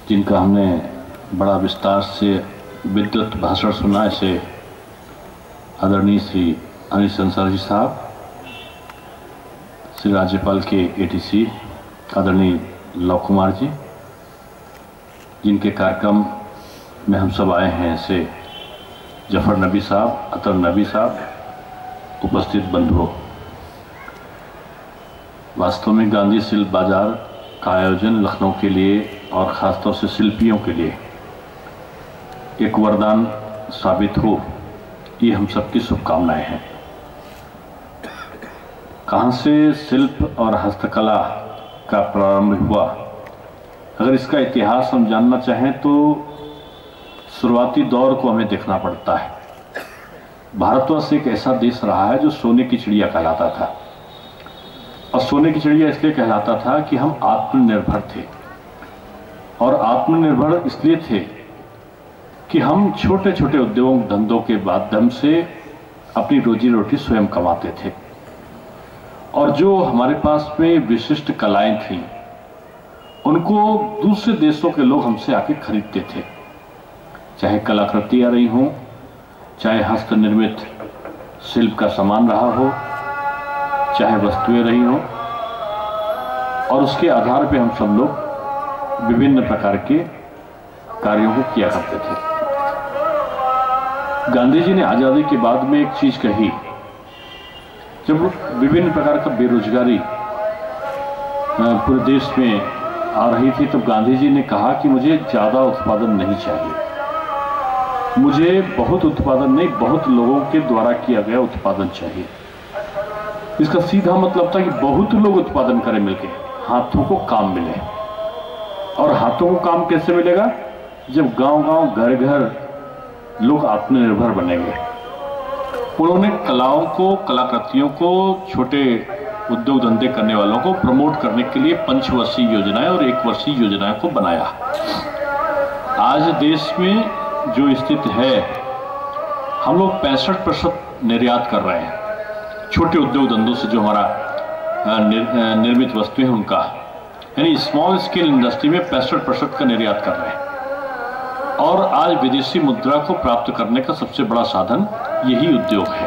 जिनका हमने बड़ा विस्तार से विद्युत भाषण सुना, ऐसे आदरणीय श्री अनिल संसार जी साहब, श्री राज्यपाल के एटीसी आदरणीय लव कुमार जी, जिनके कार्यक्रम में हम सब आए हैं, ऐसे जफर नबी साहब, अतर नबी साहब, उपस्थित बंधुओं। वास्तव में गांधी शिल्प बाजार का आयोजन लखनऊ के लिए और ख़ासतौर से शिल्पियों के लिए एक वरदान साबित हो, ये हम सबकी शुभकामनाएं हैं। कहाँ से शिल्प और हस्तकला का प्रारंभ हुआ, अगर इसका इतिहास हम जानना चाहें तो शुरुआती दौर को हमें देखना पड़ता है। भारतवर्ष एक ऐसा देश रहा है जो सोने की चिड़िया कहलाता था, और सोने की चिड़िया इसलिए कहलाता था कि हम आत्मनिर्भर थे। और आत्मनिर्भर इसलिए थे कि हम छोटे छोटे उद्योग धंधों के माध्यम से अपनी रोजी रोटी स्वयं कमाते थे, और जो हमारे पास में विशिष्ट कलाएं थीं उनको दूसरे देशों के लोग हमसे आके खरीदते थे, चाहे कलाकृतियाँ रही हों, चाहे हस्त निर्मित शिल्प का सामान रहा हो, चाहे वस्तुएं रही हों, और उसके आधार पे हम सब लोग विभिन्न प्रकार के कार्यों को किया करते थे। गांधी जी ने आज़ादी के बाद में एक चीज कही, जब विभिन्न प्रकार का बेरोजगारी पूरे देश में आ रही थी, तो गांधी जी ने कहा कि मुझे ज़्यादा उत्पादन नहीं चाहिए, मुझे बहुत उत्पादन नहीं, बहुत लोगों के द्वारा किया गया उत्पादन चाहिए। इसका सीधा मतलब था कि बहुत लोग उत्पादन करें मिलके, हाथों को काम मिले। और हाथों को काम कैसे मिलेगा? जब गांव-गांव, घर-घर लोग आत्मनिर्भर बनेंगे। उन्होंने कलाओं को, कलाकृतियों को, छोटे उद्योग धंधे करने वालों को प्रमोट करने के लिए पंचवर्षीय योजनाएं और एक वर्षीय योजनाएं को बनाया। आज देश में जो स्थिति है, हम लोग 65% निर्यात कर रहे हैं छोटे उद्योग धंधों से, जो हमारा निर्मित वस्तुएं हैं उनका, यानी स्मॉल स्केल इंडस्ट्री में 65% का निर्यात कर रहे हैं। और आज विदेशी मुद्रा को प्राप्त करने का सबसे बड़ा साधन यही उद्योग है।